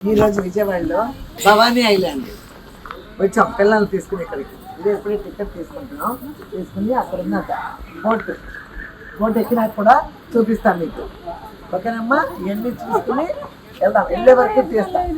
ఈరోజు విజయవాడలో భవానీ ఐలాండ్ వచ్చాం పిల్లల్ని తీసుకుని ఇక్కడికి. ఇదే ఎప్పుడే టికెట్ తీసుకుంటున్నాం. తీసుకుని అక్కడ ఉన్న బోట్ ఎక్కినాక కూడా చూపిస్తాను మీకు. ఓకేనమ్మా, ఇవన్నీ చూసుకుని వెళ్దాం. వెళ్ళే వరకు తీస్తాం.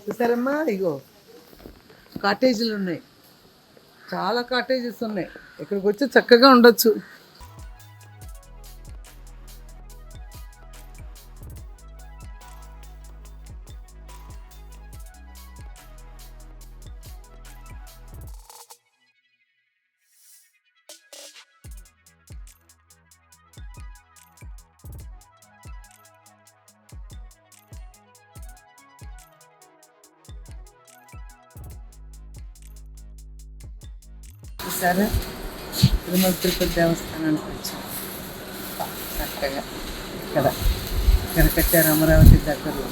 చూసారమ్మా, ఇగో కాటేజీలు ఉన్నాయి, చాలా కాటేజెస్ ఉన్నాయి. ఇక్కడికి వచ్చి చక్కగా ఉండొచ్చు. చూసారా, తిరుమల తిరుపతి దేవస్థానానికి వచ్చాం. చక్కగా ఇక్కడ కట్టారు అమరావతి దగ్గరలో.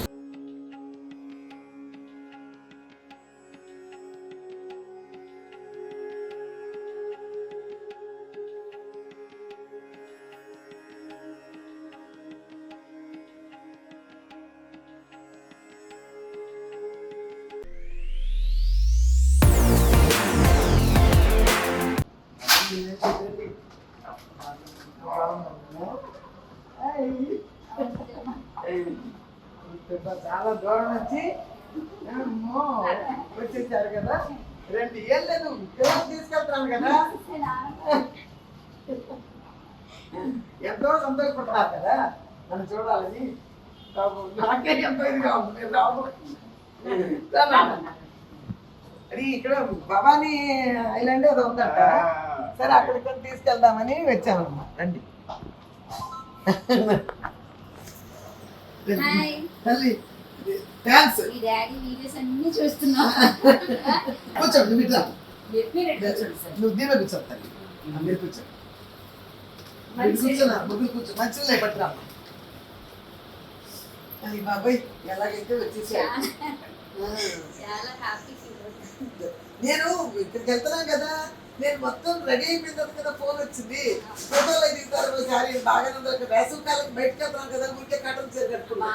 చాలా దూరం నుంచి వచ్చేసారు కదా. 2 ఏళ్ళు పిల్లలు తీసుకెళ్తాను కదా, ఎంతో సంతోషపడతారు కదా నన్ను చూడాలని. నాకే ఎంతో ఇదిగా ఉంది. అది ఇక్కడ భవానీ ఐలాండ్ ఏదో ఉందంట. సరే, అక్కడికి తీసుకెళ్దామని వచ్చామన్నమాట. రండి. కూర్చోండి, నువ్వు దీని కూర్చోతాను. మీరు కూర్చోండి, కూర్చున్నా ముగ్గురు కూర్చో. మంచిగా పట్టురా అది బాబాయ్. ఎలాగైతే వచ్చేసారు. నేను ఇక్కడికి వెళ్తున్నాను కదా, నేను మొత్తం రెడీ అయిపోయింది కదా. ఫోన్ వచ్చింది, ఫోటోలు దిగుతారు. సారీ బాగానే ఉంది. వేసవి కాలం బయటకు వెళ్తున్నాను కదా, ఊరికే కట్టం చేరుకున్నా.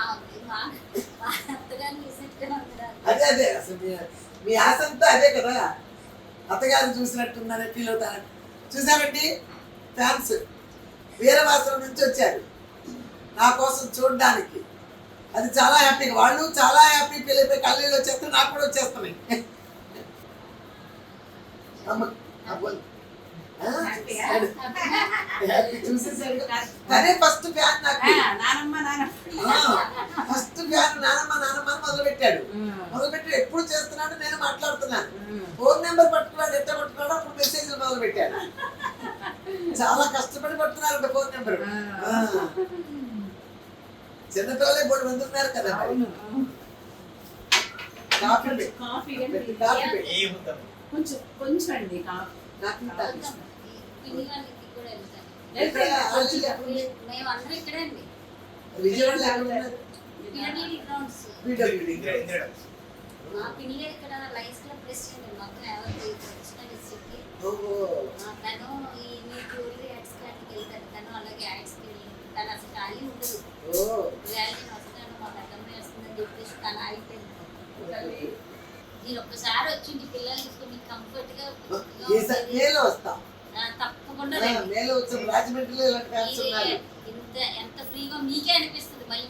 అదే అదే అసలు మీ ఆశ అంతా అదే కదా. అత్తగారిని చూసినట్టుందని ఫీల్ అవుతాను. చూసారండి, ఫ్యాన్స్ వీరవాసరం నుంచి వచ్చారు నా కోసం చూడడానికి. అది చాలా హ్యాపీగా, వాళ్ళు చాలా హ్యాపీ ఫీల్ అయిపోయి కళ్ళీళ్ళు వచ్చేస్తే నాకు కూడా వచ్చేస్తున్నాయి. ఫస్ట్ ఫ్యాన్ నాకు. ఫస్ట్ ఫ్యాన్ నానమ్మ నానమ్మ అని మొదలుపెట్టాడు. ఎప్పుడు చేస్తున్నాడు, నేను మాట్లాడుతున్నాను. ఫోన్ నెంబర్ పట్టుకున్నాడు, ఎట్లా పట్టుకున్నాడు, అప్పుడు మెసేజ్ మొదలు పెట్టాను. చాలా కష్టపడి పడుతున్నారంట ఫోన్ నెంబర్. చిన్నపిల్లలే 3 మంది ఉన్నారు కదా. ఒక్కసారి వచ్చింది పిల్లలు తీసుకుని కంఫర్ట్ గా తప్పకుండా ఎంత ఫ్రీగా మీకే అనిపిస్తుంది. మళ్ళీ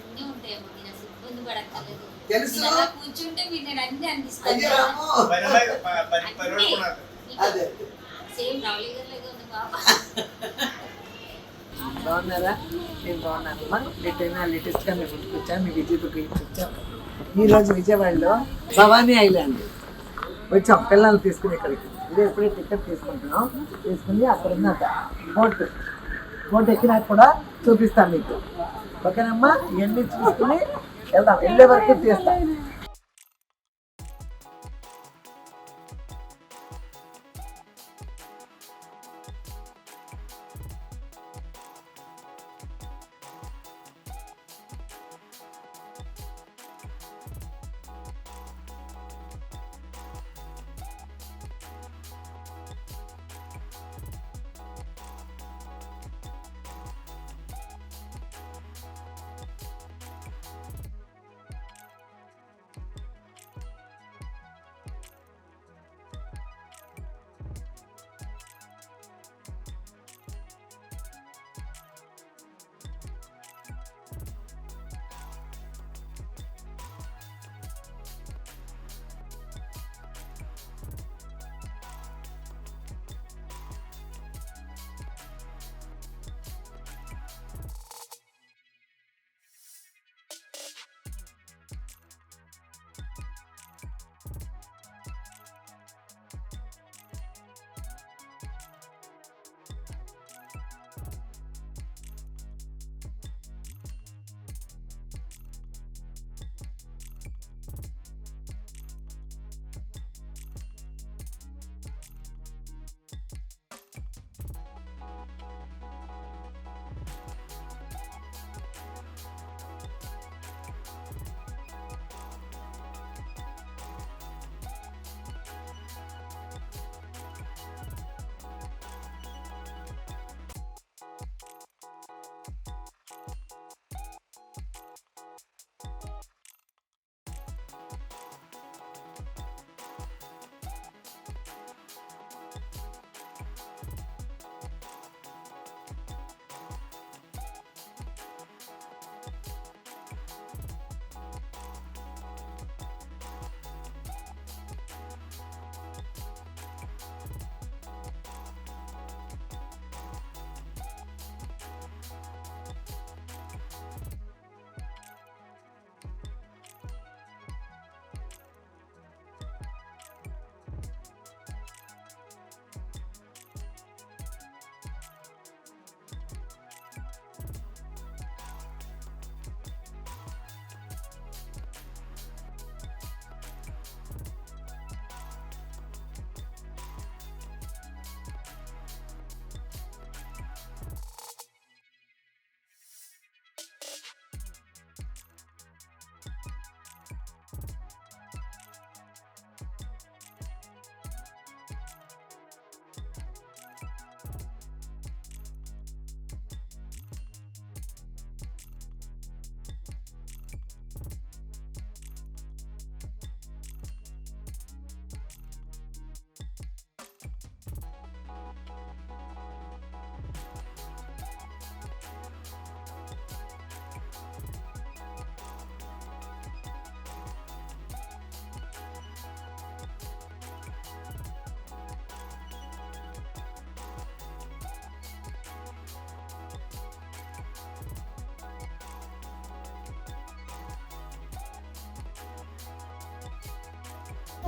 అన్ని ఉంటాయేమో, నేను అసలు ఇబ్బంది పడక్కర్లేదు. కూర్చుంటే మీరు నేను అన్ని అనిపిస్తాను. సేమ్ రవళి గారు లాగా ఉంది బాబా. బాగున్నారా? నేను బాగున్నానమ్మా. లేటెస్ట్గా మేము ఇంటికి వచ్చాము, మీ విజయవాడకి వచ్చాము. ఈరోజు విజయవాడలో భవానీ ఐలాండ్ వచ్చాం పిల్లల్ని తీసుకుని ఇక్కడికి. ఇదే ఎప్పుడే టికెట్ తీసుకుంటున్నాం. తీసుకుని అక్కడ ఉన్న బోట్ ఎక్కినాక కూడా చూపిస్తాను మీకు. ఓకేనమ్మా, ఇవన్నీ చూసుకుని వెళ్దాం. వెళ్ళే వరకు తీస్తాం.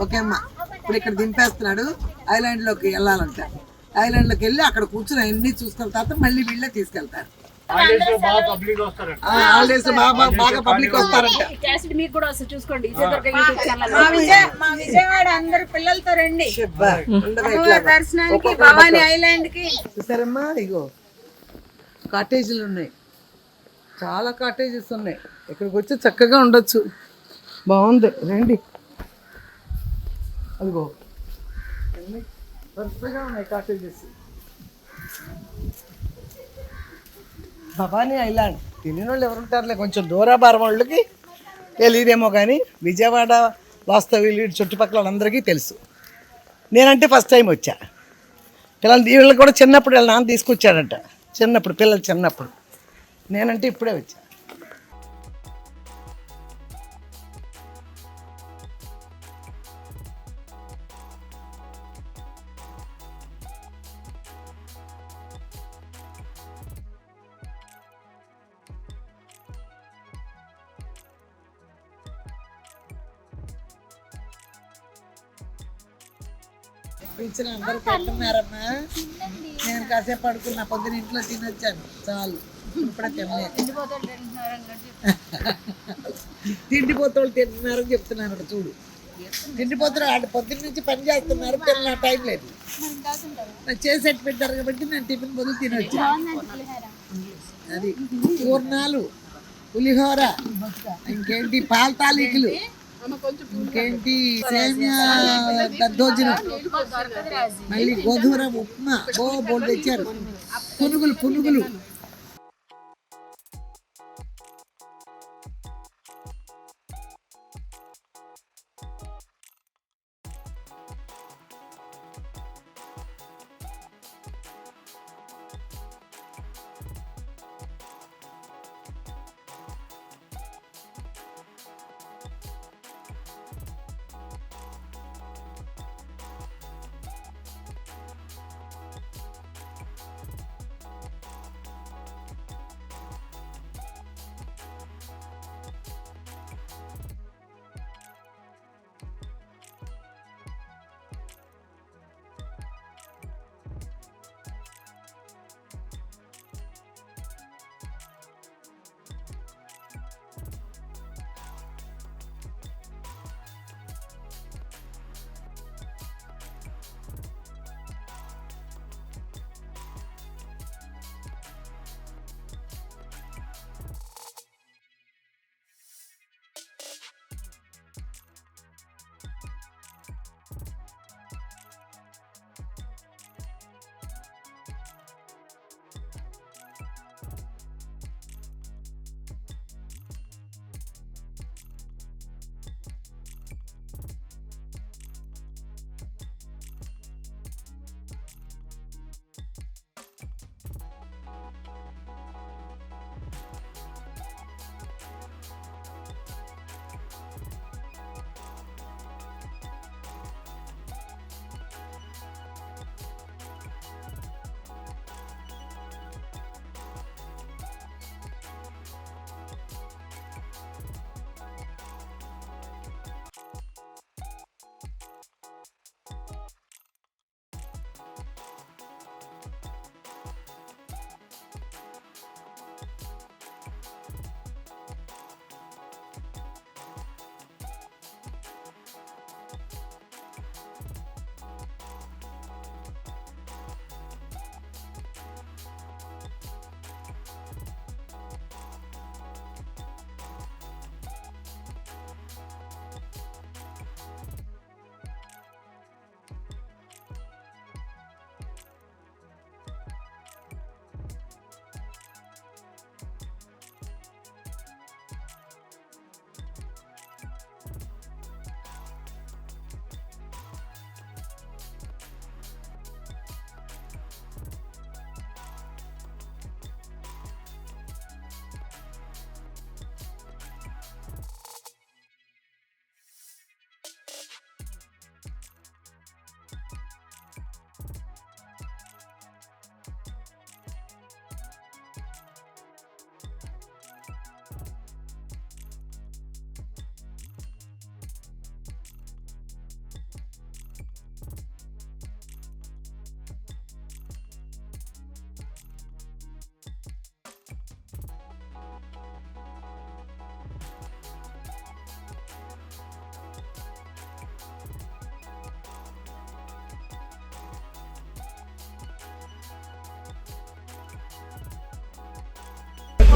ఓకే అమ్మా, ఇప్పుడు ఇక్కడ దింపేస్తున్నాడు. ఐలాండ్ లోకి వెళ్ళాలంట. ఐలాండ్ లోకి వెళ్ళి అక్కడ కూర్చుని అన్ని చూసుకున్న తర్వాత మళ్ళీ వీళ్ళే తీసుకెళ్తారు. హాలిడేస్ బాగా పబ్లిక్ వస్తారంట. మా విజయవాడ అందరు పిల్లలతో రండి దర్శనానికి, భవానీ ఐలాండ్ కి. చూసారమ్మా, ఇగో కాటేజీలు ఉన్నాయి, చాలా కాటేజెస్ ఉన్నాయి. ఇక్కడికి వచ్చి చక్కగా ఉండొచ్చు. బాగుంది, రండి. అదిగో వరుసగా ఉన్నాయి కాటేజెస్. భవానీ ఐలాండ్ తెలియని వాళ్ళు ఎవరుంటారులే, కొంచెం దూరాభారం వాళ్ళకి తెలియదేమో, కానీ విజయవాడ వాస్తవ్యులు చుట్టుపక్కల వాళ్ళందరికీ తెలుసు. నేనంటే ఫస్ట్ టైం వచ్చా. వీళ్ళకి కూడా చిన్నప్పుడు వీళ్ళ నాన్న తీసుకొచ్చాడంట, చిన్నప్పుడు పిల్లలు చిన్నప్పుడు. నేనంటే ఇప్పుడే వచ్చా. పిలిచిన అందరూ పెట్టున్నారమ్మా. నేను కాసేపు పడుకున్నా, పొద్దున ఇంట్లో తినొచ్చాను చాలు, ఇప్పుడే తినలేదు. తిండిపోతోళ్ళు తింటున్నారని చెప్తున్నాను చూడు. తిండిపోతారు వాళ్ళు పొద్దున్న నుంచి పని చేస్తున్నారు, పిల్లల టైం లేదు. చేసేట్టు పెట్టారు కాబట్టి నేను టిఫిన్ బదులు తినొచ్చు. అది పూర్ణాలు, పులిహోర, ఇంకేంటి పాల తాలీకులు, ఇంకేంటి సేమియా దద్దోజనం, మళ్ళీ గోధుమ ఉప్మా, బోల్ తెచ్చారు, పునుగులు.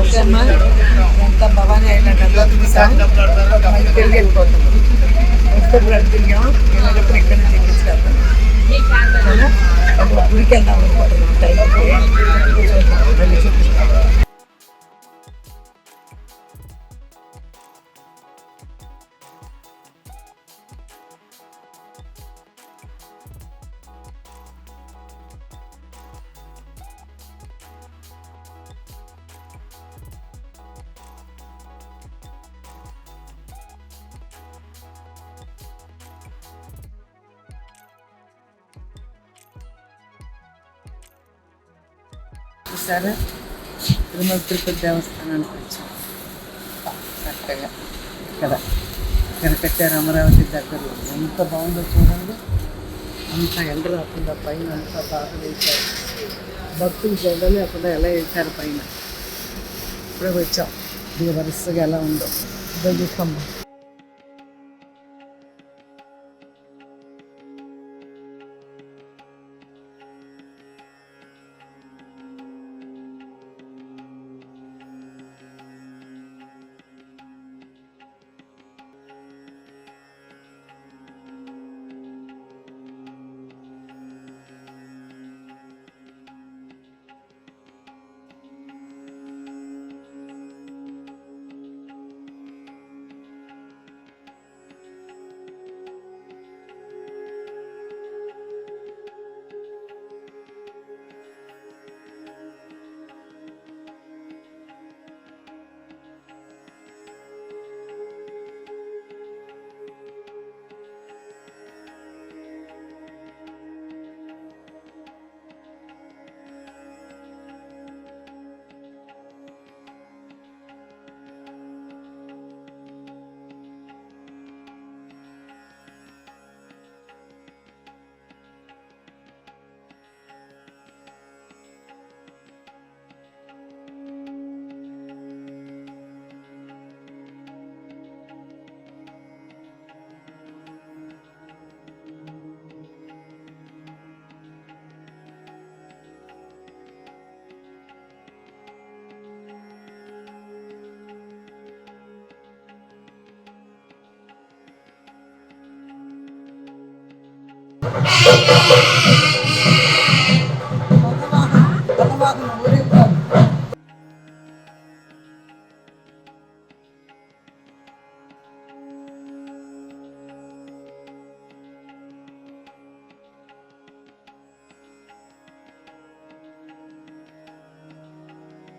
ఓకే అమ్మా, ఇదంతా భవానీ ఐలాండ్ అంతా చూసాం, తిరిగి వెళ్ళిపోతాం. వస్తే బ్లడ్ తిరిగాము, వెళ్ళేటప్పుడు ఇక్కడ నుంచి ఎక్కించుకెళ్తాం. గుడికి వెళ్దాం అనుకుంటున్నాం టైంకి, వెళ్ళి చూపిస్తాం. చూసారా, తిరుమల తిరుపతి దేవస్థానానికి వచ్చాం. చక్కగా ఇక్కడ కట్టారు, అమరావతి దగ్గర. ఎంత బాగుందో చూడండి, అంతా ఎండ రాకుండా పైన అంతా బాగా వేశారు. భక్తులు చూడలేకుండా ఎలా వేశారు పైన. ఇప్పుడే వచ్చాం, ఇది వరుసగా ఎలా ఉందో చూస్తాము.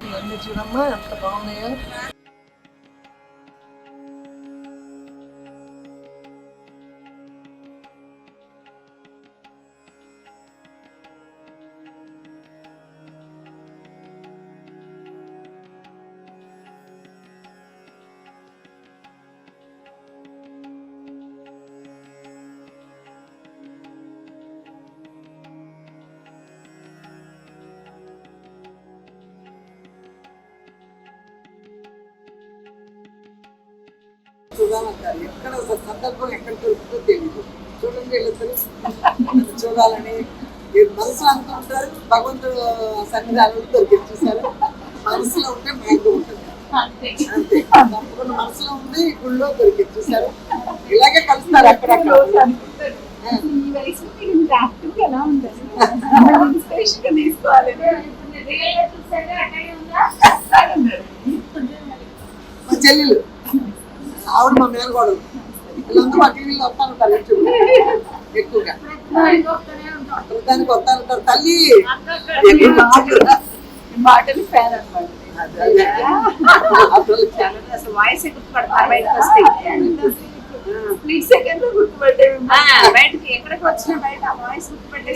ఇవన్నీ చూడమ్మా ఎంత బాగున్నాయో. చూడాలంటారు, ఎక్కడ సందర్భం ఎక్కడ దొరుకుతుందో తెలియదు. చూడండి వీళ్ళిద్దరు చూడాలని మనసులో అనుకుంటారు. భగవంతుడు సన్నిధానంలో దొరికి చూసారు. మనసులో ఉంటే మైండ్ ఉంటుంది అంతే. తప్పకుండా మనసులో ఉంది, గుళ్ళో దొరికి చూసారు. ఇలాగే కలుస్తారు అక్కడక్కడ. మా చెల్లెలు ఆవిడ మా మేనగోడలు వీళ్ళందరూ మా టీవీలో వస్తానంటారు ఎక్కువగా. దానికి వస్తానంటారు తల్లి మాటలు ఫ్యాన్ అనమాట. అసలు వాయిస్ గుర్తుపడతారు, బయటకు వస్తాయి. స్ప్లిట్ సెకండ్ లో గుర్తుపట్టే బయటకి ఎక్కడికి వచ్చినా బయట ఆ వాయిస్ గుర్తుపట్టే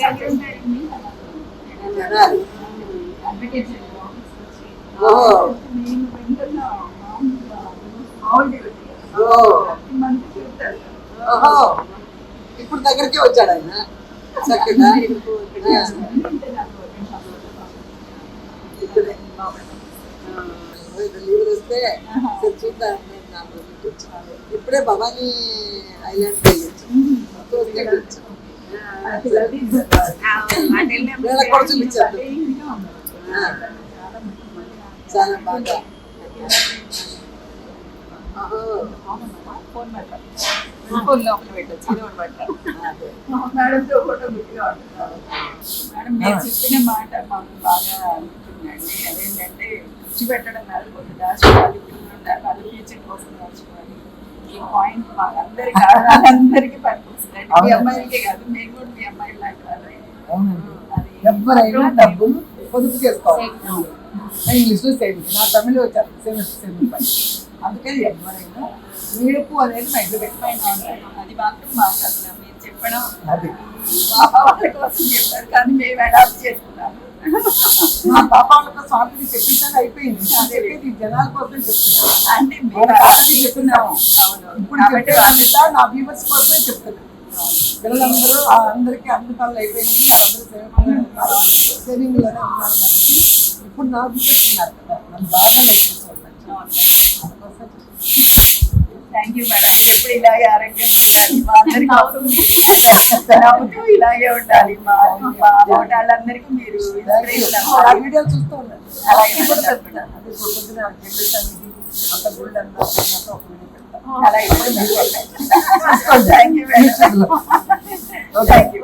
ఇప్పుడు దగ్గరికి వచ్చాడు ఆయన చక్కగా. లీవులు వస్తే చూద్దాం. ఇప్పుడే భవానీ ఐలాండ్కి వెళ్ళొచ్చు. వీళ్ళకి కూడా చూపించారు చాలా బాగా. మేడంతో ఫోటో గుర్తుగా ఉంటున్నారు. మేడం మీరు చెప్పిన మాట మాకు బాగా అనిపిస్తుందండి. అదేంటంటే ఖర్చు పెట్టడం కాదు, కొంచెం దాచుకోవాలి, పిల్లలు ఉండాలి, వాళ్ళ ఫ్యూచర్ కోసం దాచుకోవాలి. ఈ పాయింట్ మాకు అందరికి అందరికీ పనిపిస్తుంది. మీ అమ్మాయిలకే కాదు, మేము కూడా మీ అమ్మాయి లాంటి వాళ్ళే. ఎవరైనా డబ్బులు పొదుపు చేసుకోవాలి. ఇంగ్లీష్లో సేవింగ్, నా తమిళ వచ్చారు సేవింగ్. అందుకని ఎవరైనా వీడుపు అనేది మైండ్ పెట్టిపోయినా అది మాత్రం మాకు అసలు మీరు చెప్పడం అది మా వాళ్ళ కోసం చెప్పారు, కానీ మేము అడాప్ట్ చేసుకున్నాము. మా పాప వాళ్ళ స్వామిని చెప్పించాక అయిపోయింది. చెప్పేది జనాల కోసం చెప్తున్నాను అంటే మేము చెప్తున్నాము. ఇప్పుడు నా వ్యూవర్స్ కోసమే చెప్తున్నాను. పిల్లలందరూ అందరికీ అన్ని పనులు అయిపోయింది, అందరూ సేవింగ్ లోనే ఉన్నారు కాబట్టి ఇప్పుడు నాకు చెప్తున్నారు కదా, నన్ను బాగా నేర్చుకోవాలి. Thank you madam. ఎప్పుడు ఇలాగే ఆరోగ్యంగా ఉండాలి, మా అందరి కోసం నవ్వుతూ ఇలాగే ఉండాలి. మా వాళ్ళందరికీ మీరు ఆ వీడియో చూస్తూ ఉన్నాను, అలాగే కూడా చెప్తున్నాను. అది పొద్దున అంత గుళ్ళు అంతా ఒక వీడియో పెడతాను. అలాగే thank you madam. Thank you.